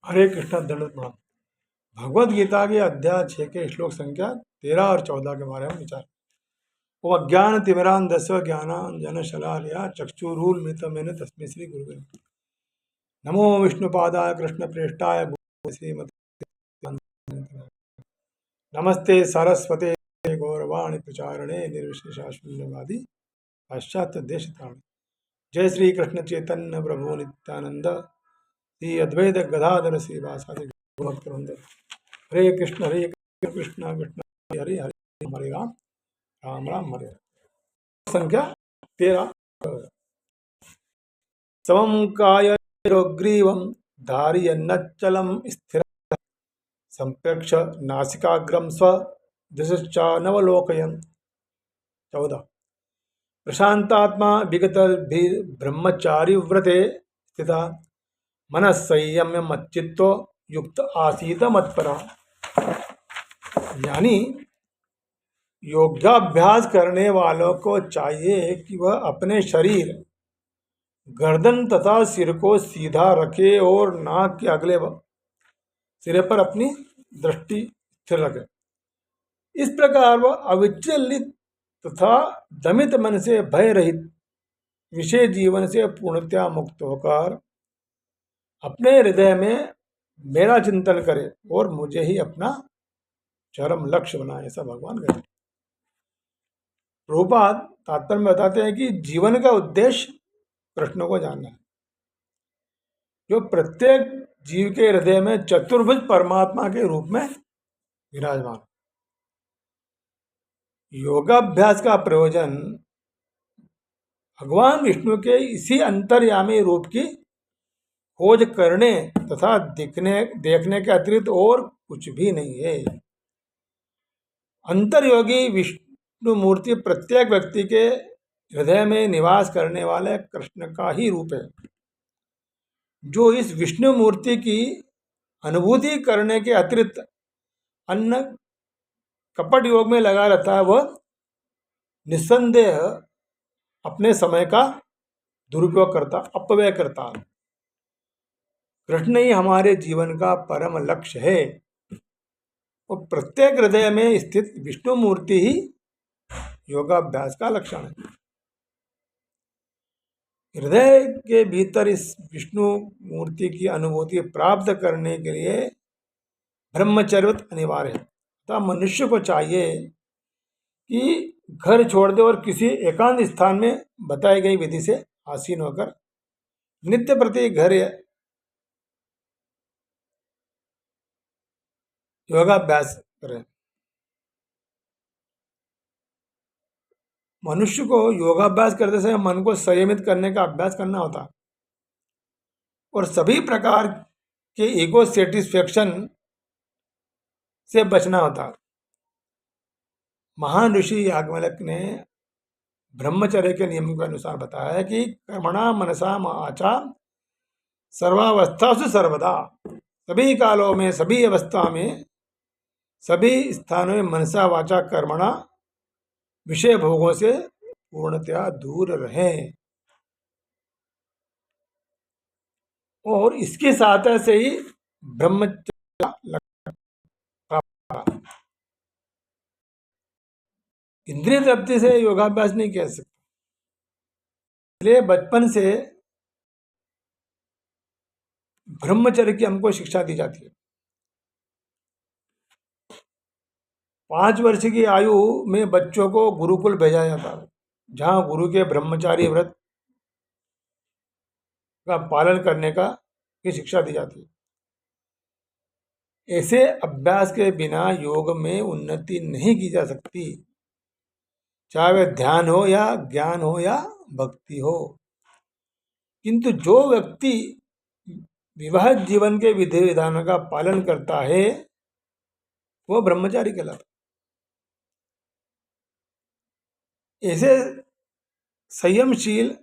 हरे कृष्णा दंडवत प्रणाम। भगवद गीता के अध्याय 6 के श्लोक संख्या 13 और 14 के बारे में विचार। ओम अज्ञान तिमिरांधस्य ज्ञानांजन शलाकया चक्षुरुन्मीलितं तस्मै श्री गुरुवे नमो विष्णुपादाय कृष्ण प्रेष्ठाय श्रीमते नमस्ते सरस्वते गौरवाणी प्रचारणे निर्विशेषा शून्यवादी पाश्चात्य देशतारिणे। जय श्री कृष्ण चैतन्य प्रभु नित्यानंद श्री अद्वैत गदाधर श्रीवासादि भक्तवृंद। हरे कृष्ण कृष्ण कृष्ण हरे हरे हरे राम राम राम हरे हरे। संख्या 13। समं कायग्रीवं धारयन्नचलं स्थिर संप्रेक्ष नासिकाग्रं स्वदिशश्चानवलोकयन्। 14। प्रशांतात्मा विगतब्रह्मचारी व्रते स्थिता मनः संयम्य मच्चित्तो युक्त आसीत मत्परा। यानी योगाभ्यास करने वालों को चाहिए कि वह अपने शरीर, गर्दन तथा सिर को सीधा रखे और नाक के अगले सिरे पर अपनी दृष्टि स्थिर रखे। इस प्रकार वह अविचलित तथा दमित मन से भय रहित विषय जीवन से पूर्णतया मुक्त होकर अपने हृदय में मेरा चिंतन करे और मुझे ही अपना चरम लक्ष्य बनाए, ऐसा भगवान कहते हैं। प्रभुपाद तात्पर्य में बताते हैं कि जीवन का उद्देश्य कृष्ण को जानना है, जो प्रत्येक जीव के हृदय में चतुर्भुज परमात्मा के रूप में विराजमान। योगाभ्यास का प्रयोजन भगवान विष्णु के इसी अंतर्यामी रूप की खोज करने तथा देखने के अतिरिक्त और कुछ भी नहीं है। अंतर्योगी विष्णु मूर्ति प्रत्येक व्यक्ति के हृदय में निवास करने वाले कृष्ण का ही रूप है। जो इस विष्णु मूर्ति की अनुभूति करने के अतिरिक्त अन्य कपट योग में लगा रहता है, वह निस्संदेह अपने समय का दुरुपयोग करता, अपव्यय करता। कृष्ण ही हमारे जीवन का परम लक्ष्य है और प्रत्येक हृदय में स्थित विष्णु मूर्ति ही योगाभ्यास का लक्षण है। हृदय के भीतर इस विष्णु मूर्ति की अनुभूति प्राप्त करने के लिए ब्रह्मचर्य अनिवार्य है। अतः मनुष्य को चाहिए कि घर छोड़ दे और किसी एकांत स्थान में बताई गई विधि से आसीन होकर नित्य प्रति घर योगाभ्यास करें। मनुष्य को योगाभ्यास करते समय मन को संयमित करने का अभ्यास करना होता है और सभी प्रकार के ईगो सेटिस्फेक्शन से बचना होता। महान ऋषि याज्ञवल्क्य ने ब्रह्मचर्य के नियम के अनुसार बताया है कि कर्मणा मनसा आचा सर्वावस्थासु सर्वदा, सभी कालों में, सभी अवस्था में, सभी स्थानों में मनसा वाचा कर्मणा विषय भोगों से पूर्णतया दूर रहें और इसके साथ से ही ब्रह्मचर्य प्राप्त। इंद्रिय तृप्ति से योगाभ्यास नहीं कह सकते, इसलिए बचपन से ब्रह्मचर्य की हमको शिक्षा दी जाती है। 5 वर्ष की आयु में बच्चों को गुरुकुल भेजा जाता है, जहाँ गुरु के ब्रह्मचारी व्रत का पालन करने की शिक्षा दी जाती है। ऐसे अभ्यास के बिना योग में उन्नति नहीं की जा सकती, चाहे वह ध्यान हो या ज्ञान हो या भक्ति हो। किंतु जो व्यक्ति विवाहित जीवन के विधि विधानों का पालन करता है वह ब्रह्मचारी कहलाता। ऐसे संयमशील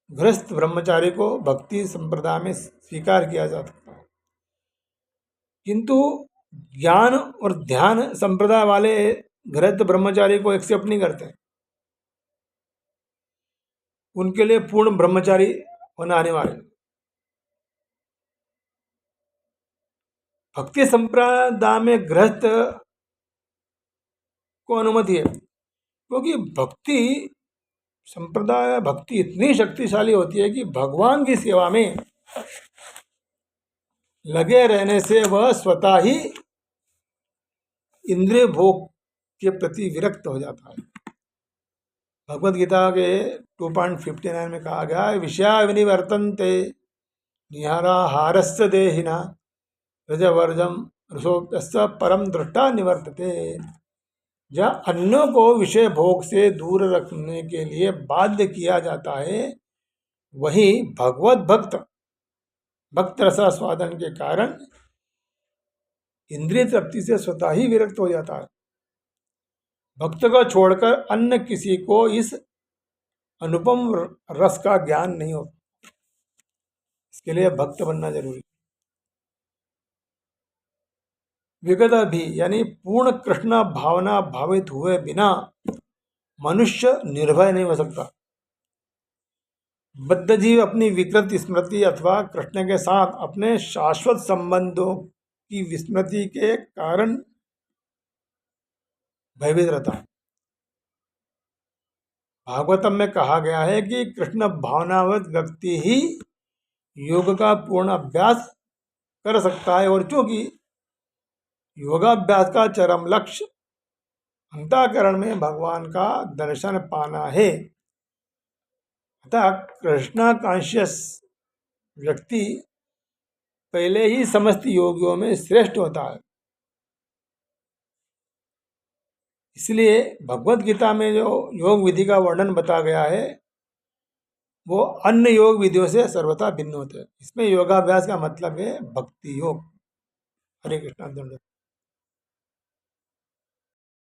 गृहस्थ ब्रह्मचारी को भक्ति संप्रदाय में स्वीकार किया जा सकता है, किंतु ज्ञान और ध्यान संप्रदाय वाले गृहस्थ ब्रह्मचारी को एक्सेप्ट नहीं करते। उनके लिए पूर्ण ब्रह्मचारी होना अनिवार्य। भक्ति संप्रदाय में गृहस्थ को अनुमति है, क्योंकि भक्ति संप्रदाय भक्ति इतनी शक्तिशाली होती है कि भगवान की सेवा में लगे रहने से वह स्वतः ही इंद्रिय भोग के प्रति विरक्त हो जाता है। भगवद गीता के 2.59 में कहा गया है, विषया विनिवर्तन्ते निहाराहारस्य देहिना रजवर्जम रसोप्यस्य परम दृष्टा निवर्तते। जहाँ अन्यों को विषय भोग से दूर रखने के लिए बाध्य किया जाता है, वही भगवत भक्त रसास्वादन के कारण इंद्रिय तृप्ति से स्वतः ही विरक्त हो जाता है। भक्त को छोड़कर अन्य किसी को इस अनुपम रस का ज्ञान नहीं होता। इसके लिए भक्त बनना जरूरी। विगत भी यानी पूर्ण कृष्ण भावना भावित हुए बिना मनुष्य निर्भय नहीं हो सकता। बद्ध जीव अपनी विकृत स्मृति अथवा कृष्ण के साथ अपने शाश्वत संबंधों की विस्मृति के कारण भयभीत रहता है। भागवतम में कहा गया है कि कृष्ण भावनावत व्यक्ति ही योग का पूर्ण अभ्यास कर सकता है, और चूंकि योगाभ्यास का चरम लक्ष्य अंतःकरण में भगवान का दर्शन पाना है, अतः कृष्णा कॉन्शियस व्यक्ति पहले ही समस्त योगियों में श्रेष्ठ होता है। इसलिए भगवत गीता में जो योग विधि का वर्णन बता गया है वो अन्य योग विधियों से सर्वथा भिन्न होते हैं। इसमें योगाभ्यास का मतलब है भक्ति योग। हरे कृष्णा।